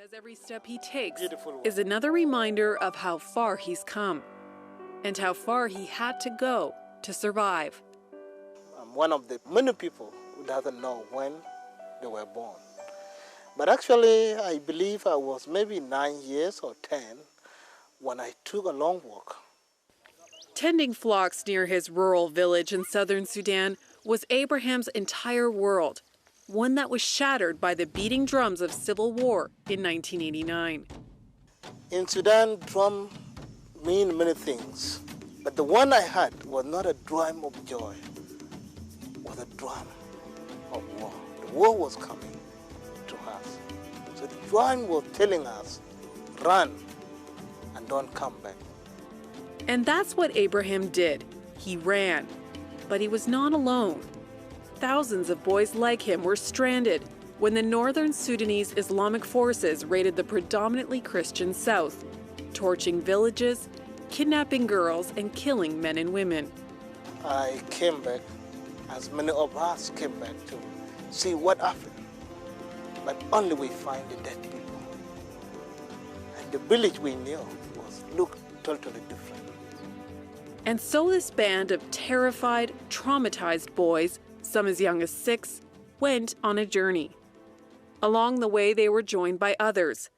As every step he takes Beautiful is another reminder of how far he's come and how far he had to go to survive. I'm one of the many people who doesn't know when they were born. But actually, I believe I was maybe 9 years or 10 when I took a long walk. Tending flocks near his rural village in southern Sudan was Abraham's entire world, one that was shattered by the beating drums of civil war in 1989. In Sudan, drum mean many things, but the one I had was not a drum of joy, it was a drum of war. The war was coming to us. So the drum was telling us, run and don't come back. And that's what Abraham did. He ran, but he was not alone. Thousands of boys like him were stranded when the northern Sudanese Islamic forces raided the predominantly Christian south, torching villages, kidnapping girls, and killing men and women. I came back, as many of us came back to see what happened. But only we find the dead people. And the village we knew looked totally different. And so this band of terrified, traumatized boys, some as young as 6, went on a journey. Along the way, they were joined by others.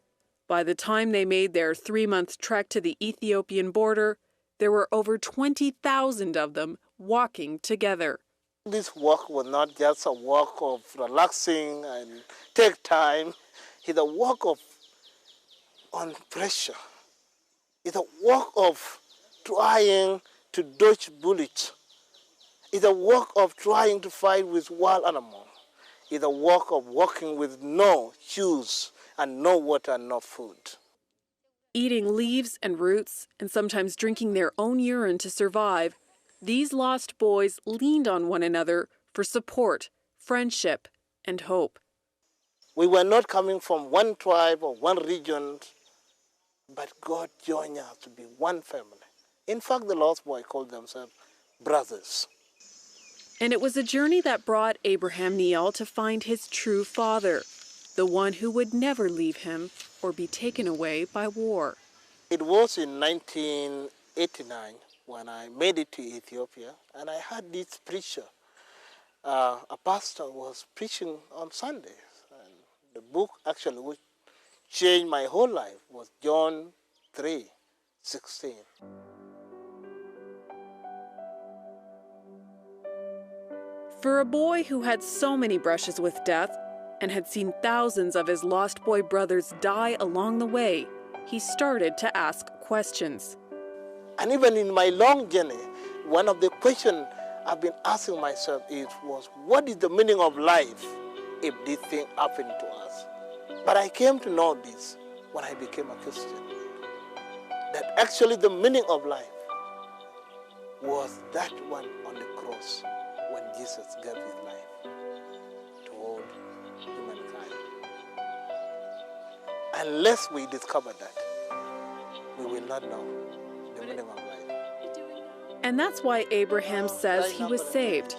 By the time they made their 3-month trek to the Ethiopian border, there were over 20,000 of them walking together. This walk was not just a walk of relaxing and take time. It's a walk of on pressure. It's a walk of trying to dodge bullets. It's a walk of trying to fight with wild animals. It's a walk of walking with no shoes and no water and no food. Eating leaves and roots and sometimes drinking their own urine to survive, these lost boys leaned on one another for support, friendship, and hope. We were not coming from one tribe or one region, but God joined us to be one family. In fact, the lost boy called themselves brothers. And it was a journey that brought Abraham Nhial to find his true father, the one who would never leave him or be taken away by war. It was in 1989 when I made it to Ethiopia, and I had this preacher. A pastor was preaching on Sundays, and the book actually which changed my whole life was John 3:16. For a boy who had so many brushes with death and had seen thousands of his lost boy brothers die along the way, he started to ask questions. And even in my long journey, one of the questions I've been asking myself was, what is the meaning of life if this thing happened to us? But I came to know this when I became a Christian, that actually the meaning of life was that one on the cross when Jesus gave his life to all humankind. Unless we discover that, we will not know the meaning of life. And that's why Abraham says he was saved,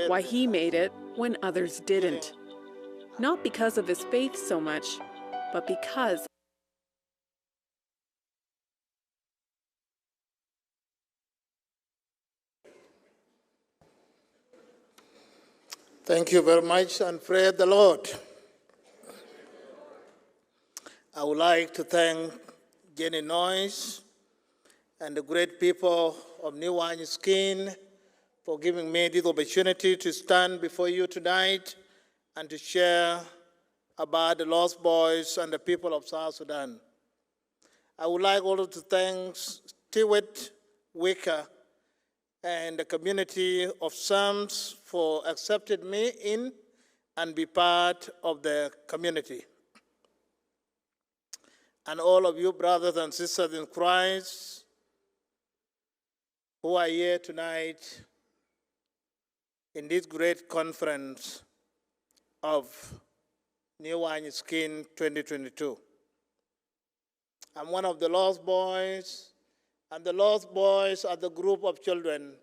why he made it when others didn't. Not because of his faith so much, but because Thank you very much, and praise the Lord. I would like to thank Jenny Noyes and the great people of New Wineskins for giving me this opportunity to stand before you tonight and to share about the lost boys and the people of South Sudan. I would like also to thank Stewart Wicker and the community of Psalms for accepting me in and be part of the community. And all of you brothers and sisters in Christ who are here tonight in this great conference of New Wineskins 2022. I'm one of the lost boys, and the lost boys are the group of children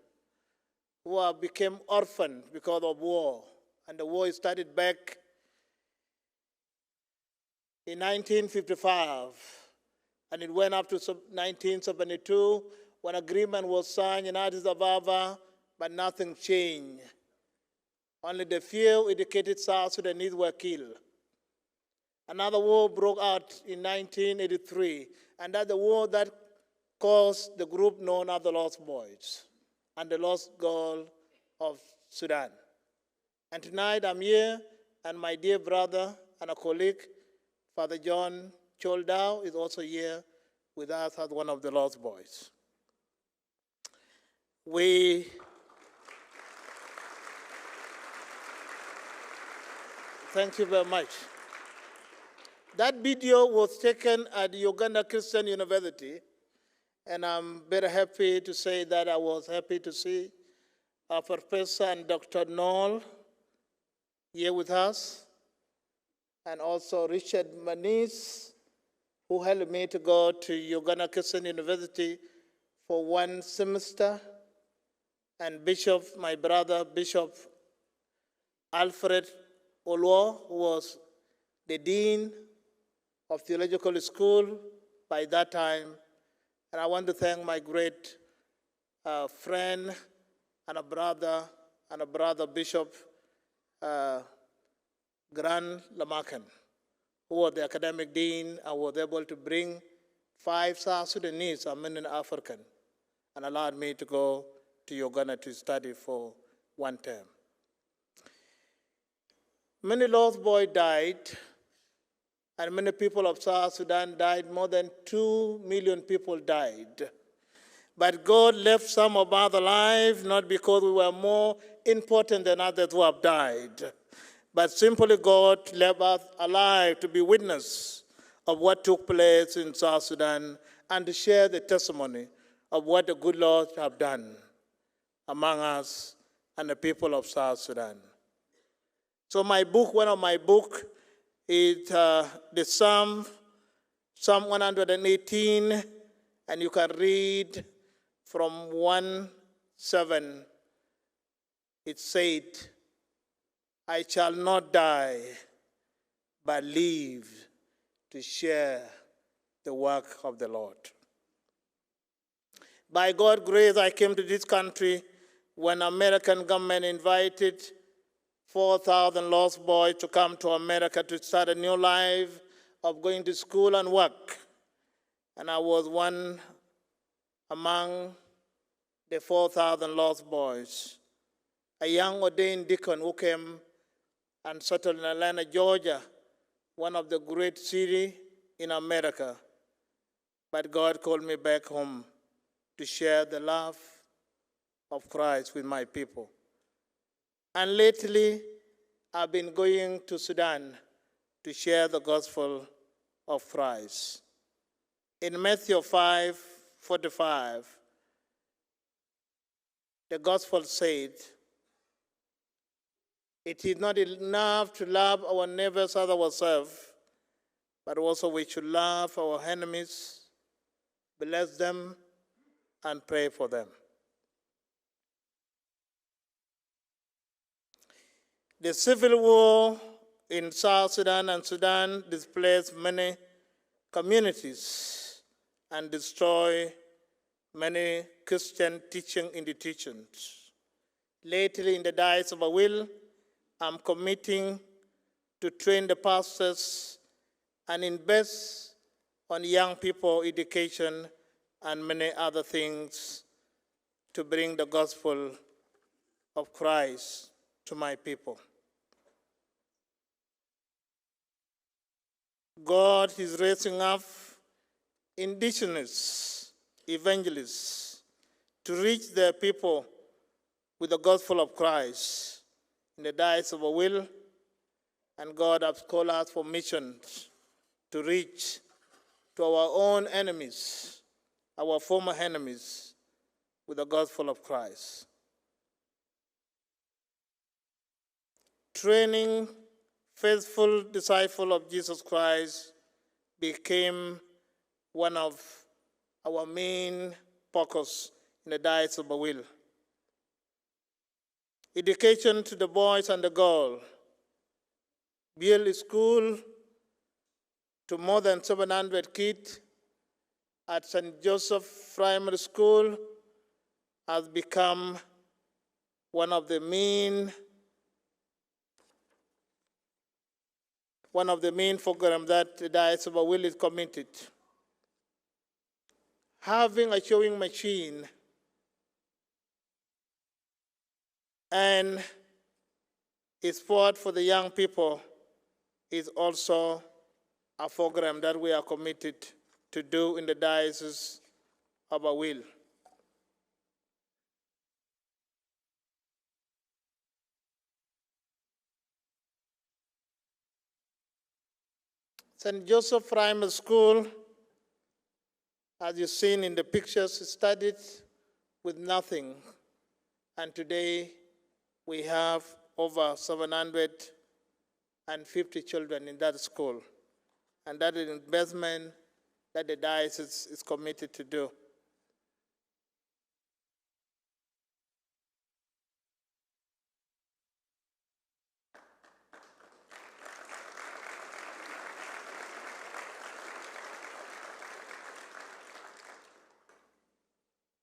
who have become orphaned because of war. And the war started back in 1955, and it went up to 1972 when agreement was signed in Addis Ababa, but nothing changed. Only the few educated South Sudanese were killed. Another war broke out in 1983, and that's the war that caused the group known as the Lost Boys and the Lost Girl of Sudan. And tonight I'm here, and my dear brother and a colleague, Father John Choldao, is also here with us as one of the Lost Boys. Thank you very much. That video was taken at Uganda Christian University, and I'm very happy to say that I was happy to see our Professor and Dr. Nhial here with us, and also Richard Manis, who helped me to go to Uganda Christian University for one semester, and Bishop, my brother, Bishop Alfred Olwo, who was the Dean of Theological School by that time. And I want to thank my great friend and a brother Bishop Grant Lamakan, who was the academic dean and was able to bring 5 South Sudanese, a Indian African, and allowed me to go to Uganda to study for 1 term. Many lost boys died, and many people of South Sudan died. More than 2 million people died. But God left some of us alive, not because we were more important than others who have died, but simply God left us alive to be witness of what took place in South Sudan and to share the testimony of what the good Lord have done among us and the people of South Sudan. So my book, one of my books, is the Psalm 118, and you can read from 1:7. It said, I shall not die, but live to share the work of the Lord. By God's grace, I came to this country when American government invited 4,000 lost boys to come to America to start a new life of going to school and work. And I was one among the 4,000 lost boys, a young ordained deacon who came and settled in Atlanta, Georgia, one of the great cities in America. But God called me back home to share the love of Christ with my people. And lately, I've been going to Sudan to share the gospel of Christ. In Matthew 5:45, the gospel said, it is not enough to love our neighbors as ourselves, but also we should love our enemies, bless them, and pray for them. The civil war in South Sudan and Sudan displaced many communities and destroyed many Christian teaching institutions. Lately, in the Diocese of Will, I'm committing to train the pastors and invest on young people education and many other things to bring the gospel of Christ to my people. God is raising up indigenous evangelists to reach their people with the gospel of Christ in the Diocese of Will, and God has called us for missions to reach to our own enemies, our former enemies, with the gospel of Christ. Training faithful disciples of Jesus Christ became one of our main focus in the Diocese of Will. Education to the boys and the girls, build a school to more than 700 kids at St. Joseph Primary School has become one of the main programs that the Diocese of Will is committed. Having a sewing machine and a sport for the young people is also a program that we are committed to do in the Diocese of Will. St. Joseph Primary School, as you've seen in the pictures, started with nothing. And today we have over 750 children in that school. And that is an investment that the diocese is committed to do.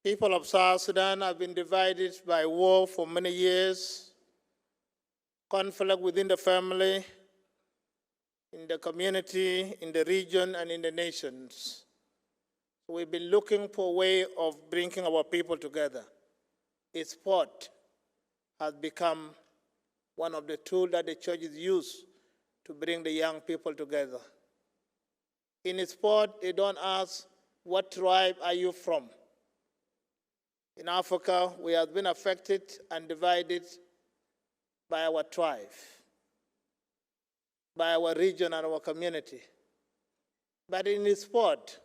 People of South Sudan have been divided by war for many years, conflict within the family, in the community, in the region, and in the nations. We've been looking for a way of bringing our people together. Sport has become one of the tools that the churches use to bring the young people together. In sport, they don't ask, what tribe are you from? In Africa, we have been affected and divided by our tribe, by our region and our community. But in sport,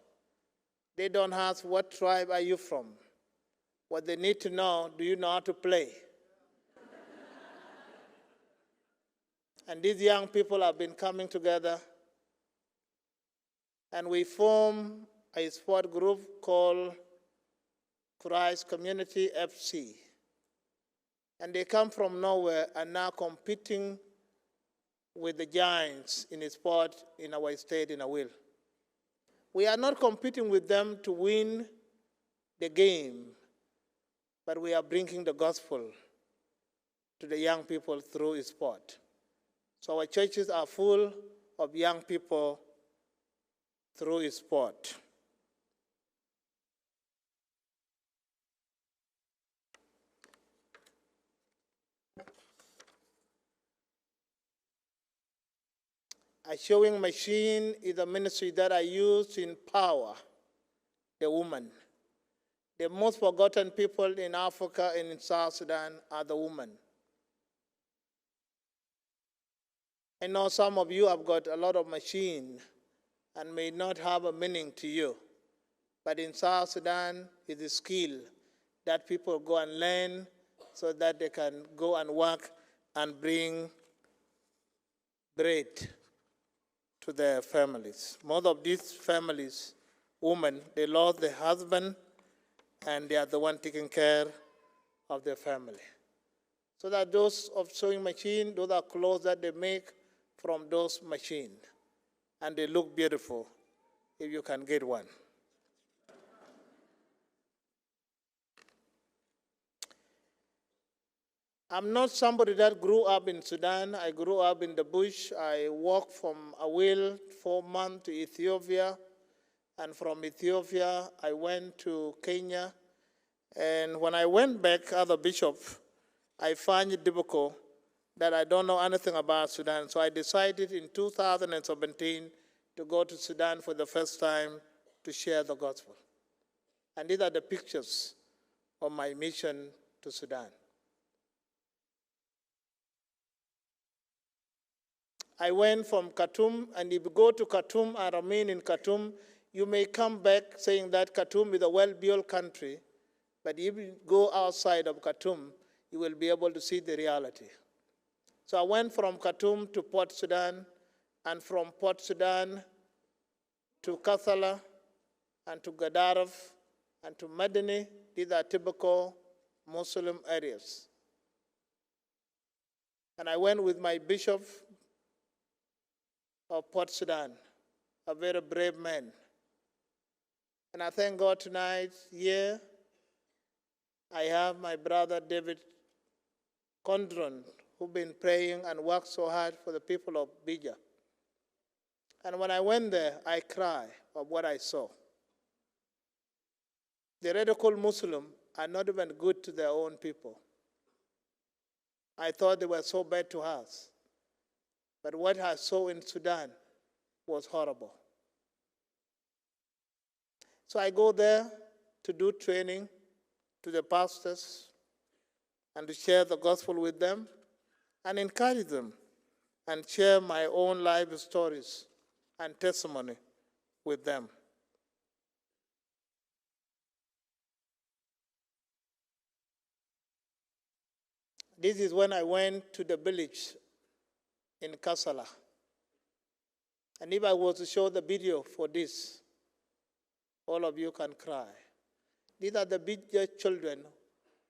they don't ask, what tribe are you from? What they need to know, do you know how to play? And these young people have been coming together, and we form a sport group called Christ Community FC. And they come from nowhere and now competing with the giants in sport in our state, in Will. We are not competing with them to win the game, but we are bringing the gospel to the young people through sport. So our churches are full of young people through sport. A sewing machine is a ministry that I use to empower the woman. The most forgotten people in Africa and in South Sudan are the women. I know some of you have got a lot of machine and may not have a meaning to you. But in South Sudan, it's a skill that people go and learn so that they can go and work and bring bread to their families. Most of these families, women, they lost their husband and they are the one taking care of their family. So that those of sewing machine, those are clothes that they make from those machines. And they look beautiful if you can get one. I'm not somebody that grew up in Sudan. I grew up in the bush. I walked from Awil 4 months to Ethiopia. And from Ethiopia, I went to Kenya. And when I went back as a bishop, I found it difficult that I don't know anything about Sudan. So I decided in 2017 to go to Sudan for the first time to share the gospel. And these are the pictures of my mission to Sudan. I went from Khartoum, and if you go to Khartoum and remain in Khartoum, you may come back saying that Khartoum is a well-built country, but if you go outside of Khartoum, you will be able to see the reality. So I went from Khartoum to Port Sudan, and from Port Sudan to Kassala, and to Gadaref, and to Madani. These are typical Muslim areas. And I went with my bishop of Port Sudan, a very brave man. And I thank God tonight here I have my brother David Condron, who's been praying and worked so hard for the people of Bija. And when I went there, I cried of what I saw. The radical Muslims are not even good to their own people. I thought they were so bad to us. But what I saw in Sudan was horrible. So I go there to do training to the pastors and to share the gospel with them and encourage them and share my own life stories and testimony with them. This is when I went to the village in Kassala. And if I was to show the video for this, all of you can cry. These are the Bija children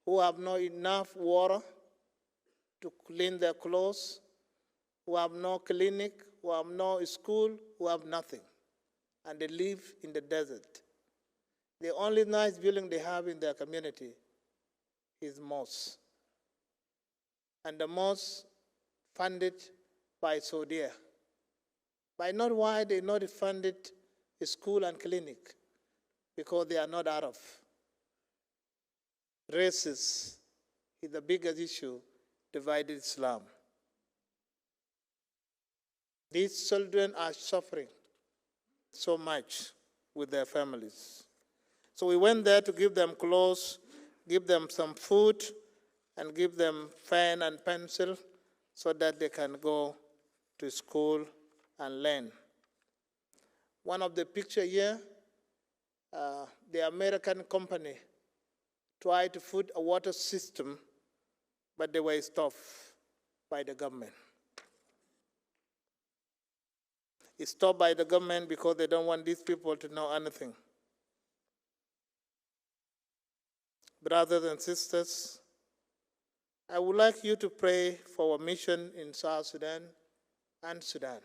who have not enough water to clean their clothes, who have no clinic, who have no school, who have nothing. And they live in the desert. The only nice building they have in their community is mosque. And the mosque funded by Saudi. By not why they not funded a school and clinic, because they are not Arab. Races is the biggest issue, divided Islam. These children are suffering so much with their families. So we went there to give them clothes, give them some food, and give them pen and pencil so that they can go to school and learn. One of the pictures here, the American company tried to put a water system, but they were stopped by the government. It's stopped by the government because they don't want these people to know anything. Brothers and sisters, I would like you to pray for our mission in South Sudan and Sudan.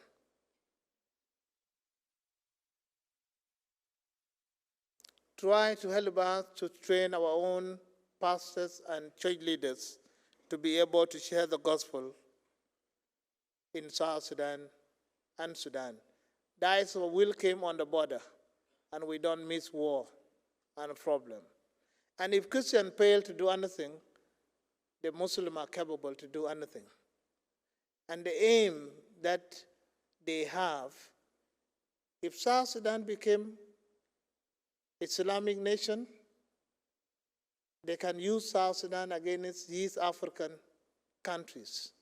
Try to help us to train our own pastors and church leaders to be able to share the gospel in South Sudan and Sudan. That is what will came on the border, and we don't miss war and problem. And if Christians fail to do anything, the Muslims are capable to do anything. And the aim that they have, if South Sudan became Islamic nation, they can use South Sudan against these African countries,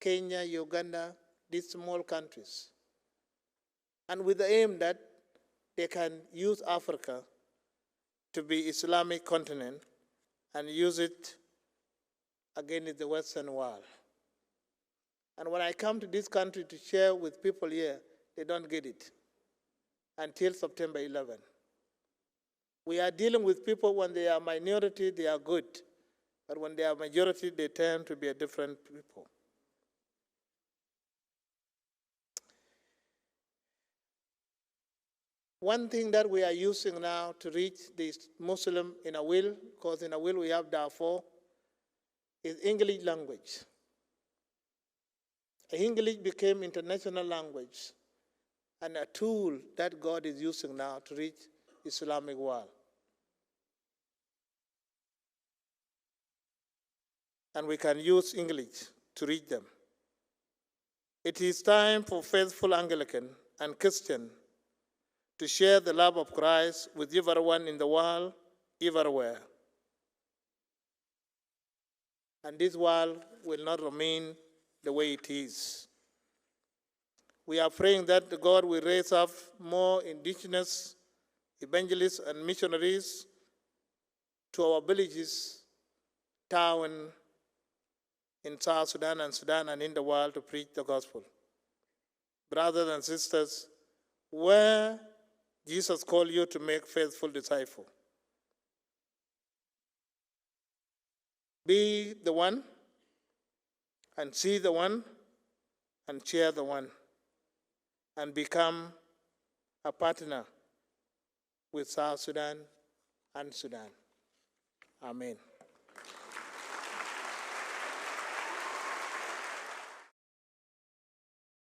Kenya, Uganda, these small countries. And with the aim that they can use Africa to be Islamic continent and use it against the Western world. And when I come to this country to share with people here, they don't get it until September 11. We are dealing with people when they are minority, they are good. But when they are majority, they tend to be a different people. One thing that we are using now to reach the Muslim in a will, because in a will we have Darfur, is English language. English became international language and a tool that God is using now to reach Islamic world. And we can use English to reach them. It is time for faithful Anglican and Christian to share the love of Christ with everyone in the world, everywhere. And this world will not remain the way it is. We are praying that God will raise up more indigenous evangelists and missionaries to our villages, town in South Sudan and in the world to preach the gospel. Brothers and sisters, where Jesus called you to make faithful disciples, be the one and see the one and share the one and become a partner with South Sudan and Sudan. Amen.